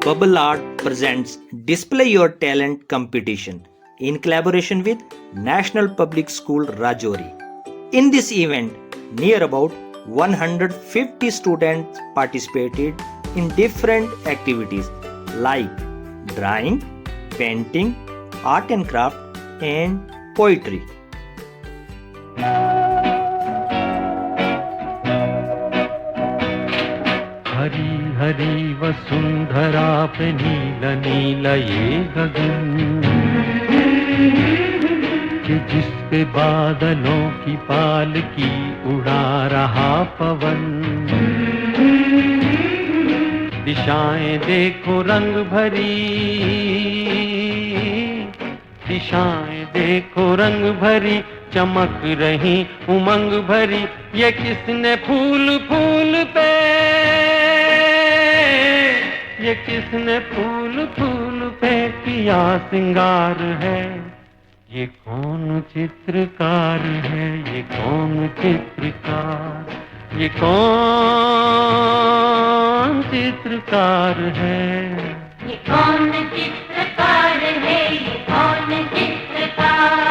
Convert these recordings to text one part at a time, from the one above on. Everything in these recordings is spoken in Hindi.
Bubble Art presents Display Your Talent competition in collaboration with National Public School Rajouri. In this event, near about 150 students participated in different activities like drawing, painting, art and craft, and poetry. Hari Hari Vasundhara पे नील नील ये गगन कि जिस पे बादलों की पालकी उड़ा रहा पवन। दिशाएं देखो रंग भरी, दिशाएं देखो रंग भरी, चमक रही उमंग भरी। ये किसने फूल फूल पे, ये किसने फूल फूल पे किया सिंगार है। ये कौन चित्रकार है, ये कौन चित्रकार, ये कौन चित्रकार है। ये कौन चित्रकार है, ये कौन चित्रकार।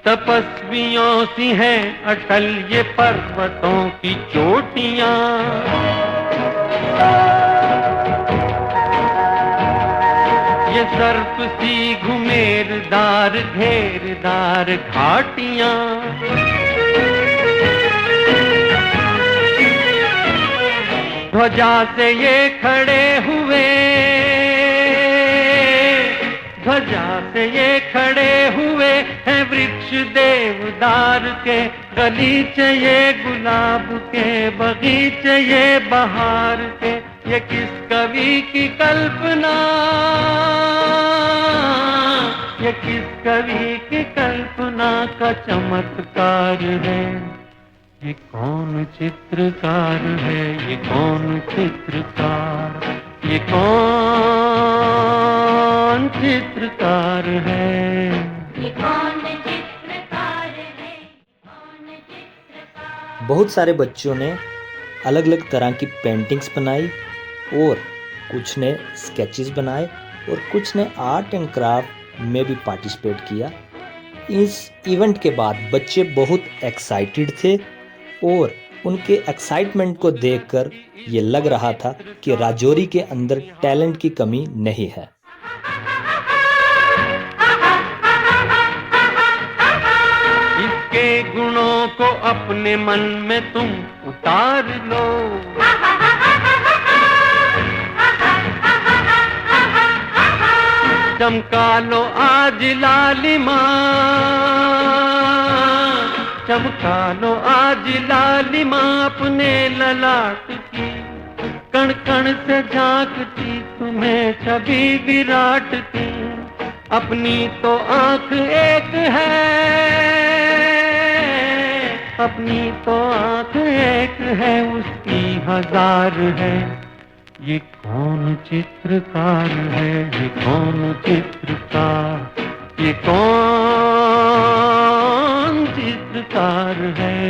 तपस्वियों सी हैं अटल ये पर्वतों की चोटियां। ये सर्प सी घुमेरदार घेरदार घाटियां। ध्वजा से ये खड़े हुए, ध्वजा से ये खड़े हुए हैं वृक्ष देवदार के। गलीचे ये गुलाब के, बगीचे ये बहार के। ये किस कवि की कल्पना, ये किस कवि की कल्पना का चमत्कार है। ये कौन चित्रकार है, ये कौन चित्रकार, ये कौन चित्रकार है। ये कौन चित्रकार है, कौन चित्रकार। बहुत सारे बच्चों ने अलग अलग तरह की पेंटिंग्स बनाई और कुछ ने स्केचेस बनाए और कुछ ने आर्ट एंड क्राफ्ट में भी पार्टिसिपेट किया। इस इवेंट के बाद बच्चे बहुत एक्साइटेड थे और उनके एक्साइटमेंट को देखकर ये लग रहा था कि राजौरी के अंदर टैलेंट की कमी नहीं है। इसके गुणों को अपने मन में तुम उतार लो। चमका लो आज लालिमा, चमका लो आज लालिमा अपने ललाट की। कण कण से झांकती तुम्हें छवि विराट की। अपनी तो आंख एक है, अपनी तो आंख एक है, उसकी हजार है। ये कौन चित्रकार है, ये कौन चित्रकार, ये कौन चित्रकार है।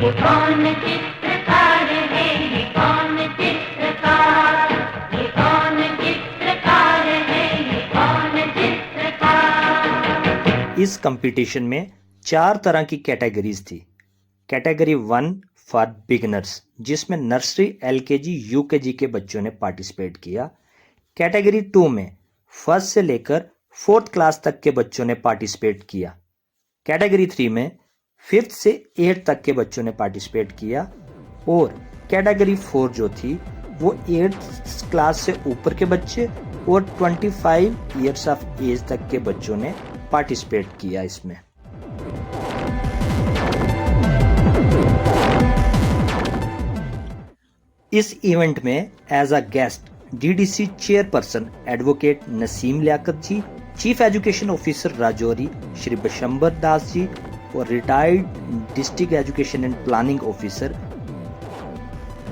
ये कौन चित्रकार है, ये कौन चित्रकार। ये कौन चित्रकार है, ये कौन चित्रकार। इस कंपटीशन में 4 तरह की कैटेगरीज थी। कैटेगरी 1 फॉर बिगिनर्स, जिसमें नर्सरी, एलकेजी, यूकेजी के बच्चों ने पार्टिसिपेट किया। कैटेगरी 2 में फर्स्ट से लेकर 4th क्लास तक के बच्चों ने पार्टिसिपेट किया। कैटेगरी 3 में 5th से 8th तक के बच्चों ने पार्टिसिपेट किया। और कैटेगरी 4 जो थी वो 8th क्लास से ऊपर के बच्चे और 25 ईयर्स ऑफ एज तक के बच्चों ने पार्टिसिपेट किया इसमें। इस इवेंट में as a guest DDC chairperson advocate Naseem Liaqat ji, chief education officer Rajouri Shri Bishamber Das ji और retired district education and planning officer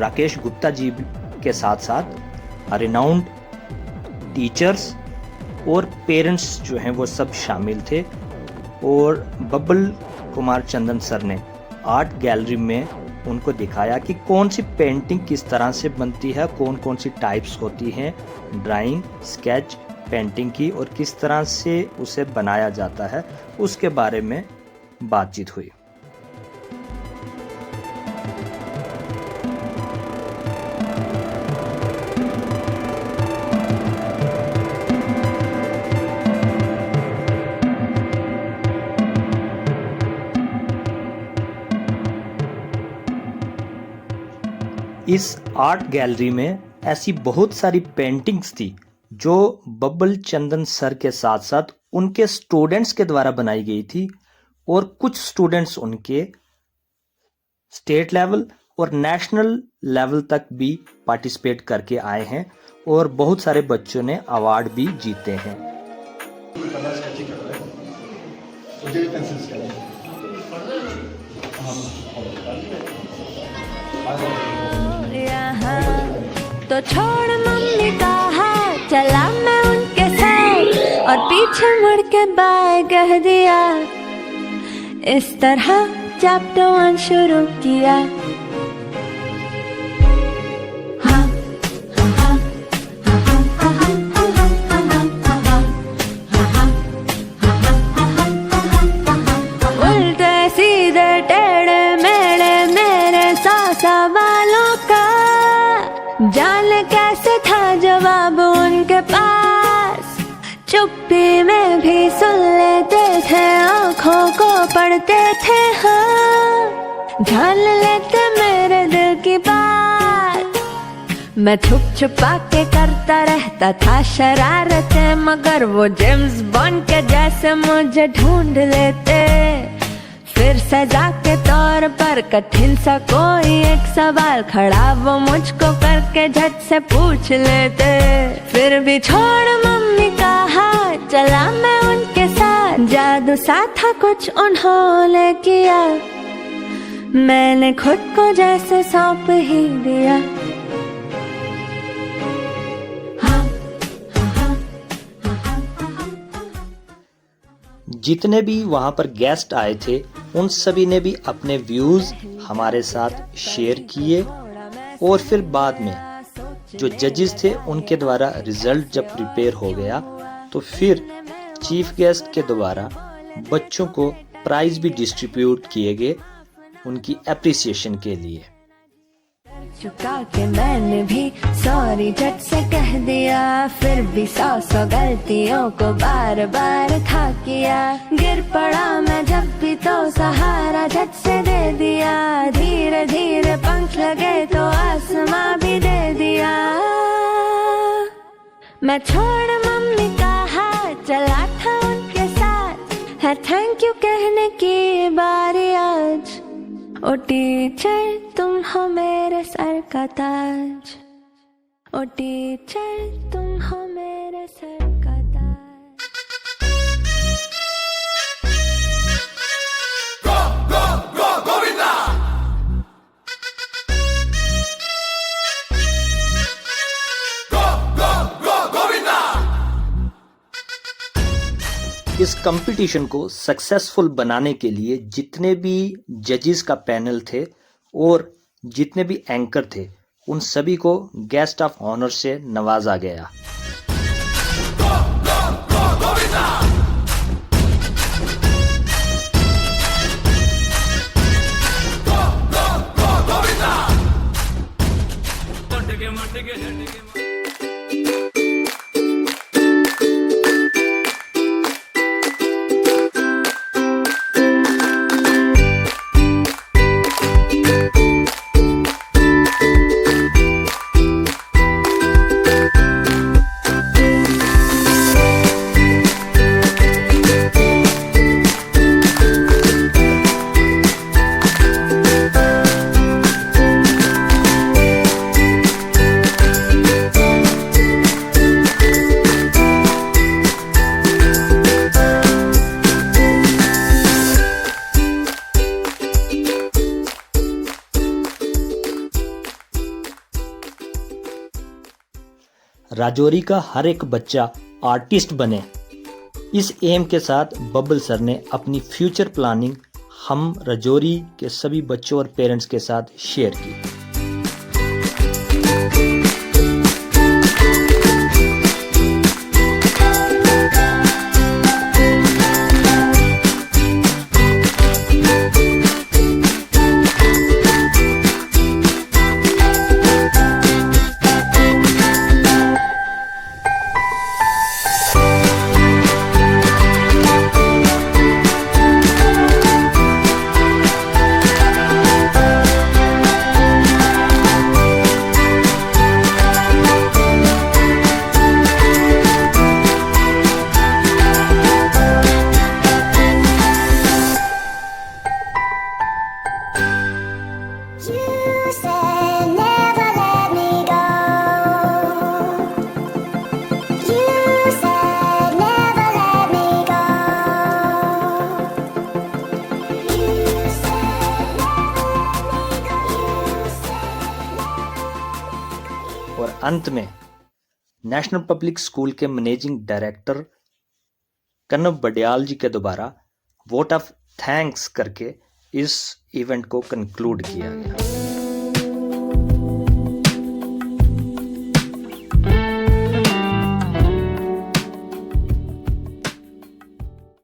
Rakesh Gupta ji के साथ साथ रिनाउंड टीचर्स और पेरेंट्स जो हैं वो सब शामिल थे। और बब्बल कुमार चंदन सर ने आर्ट गैलरी में उनको दिखाया कि कौन सी पेंटिंग किस तरह से बनती है, कौन कौन सी टाइप्स होती हैं ड्राइंग, स्केच, पेंटिंग की, और किस तरह से उसे बनाया जाता है, उसके बारे में बातचीत हुई। इस आर्ट गैलरी में ऐसी बहुत सारी पेंटिंग्स थी जो बब्बल चंदन सर के साथ साथ उनके स्टूडेंट्स के द्वारा बनाई गई थी, और कुछ स्टूडेंट्स उनके स्टेट लेवल और नेशनल लेवल तक भी पार्टिसिपेट करके आए हैं, और बहुत सारे बच्चों ने अवार्ड भी जीते हैं। तो छोड़ मम्मी का हाथ, चला मैं उनके साथ और पीछे मुड़ के बाय कह दिया। इस तरह चैप्टर 1 शुरू किया। उल्टे सीधे टेढ़े मेढ़े मेरे सवालों का जाने कैसे था जवाब उनके पास। चुप्पी में भी सुन लेते थे, आँखों को पढ़ते थे, हाँ जान लेते मेरे दिल की बात। मैं छुप छुपा के करता रहता था शरारतें, मगर वो जेम्स बॉन्ड के जैसे मुझे ढूंढ लेते। फिर सजा के तौर पर कठिन सा कोई एक सवाल खड़ा वो मुझको करके झट से पूछ लेते। फिर भी छोड़ मम्मी का हाथ, चला मैं उनके साथ। जादू सा था कुछ उन्होंने किया, मैंने खुद को जैसे सौंप ही दिया। जितने भी वहाँ पर गेस्ट आए थे उन सभी ने भी अपने व्यूज़ हमारे साथ शेयर किए, और फिर बाद में जो जजेस थे उनके द्वारा रिजल्ट जब प्रिपेयर हो गया तो फिर चीफ गेस्ट के द्वारा बच्चों को प्राइज भी डिस्ट्रीब्यूट किए गए उनकी एप्रिसिएशन के लिए। चुका के मैंने भी सॉरी झट से कह दिया, फिर भी सौ गलतियों को बार बार था किया। गिर पड़ा मैं जब भी तो सहारा झट से दे दिया। धीरे धीरे पंख लगे तो आसमां भी दे दिया। मैं छोड़ मम्मी का हाथ, चला था उनके साथ। है थैंक यू कहने की बारी आज। ओ टीचर तुम हो मेरे सर का ताज। ओ टीचर तुम हो मेरे सर का ताज। Go, go, go, Govinda! Go, go, go, Govinda! इस कंपटीशन को सक्सेसफुल बनाने के लिए जितने भी जजेस का पैनल थे और जितने भी एंकर थे उन सभी को गेस्ट ऑफ ऑनर से नवाजा गया। राजौरी का हर एक बच्चा आर्टिस्ट बने। इस एम के साथ बब्बल सर ने अपनी फ्यूचर प्लानिंग हम राजौरी के सभी बच्चों और पेरेंट्स के साथ शेयर की। You said never let me go. You said never let me go. You said never let me go. You said और अंत में नेशनल पब्लिक स्कूल के मैनेजिंग डायरेक्टर कनव बडियाल जी के द्वारा वोट ऑफ थैंक्स करके इस इवेंट को कंक्लूड किया गया।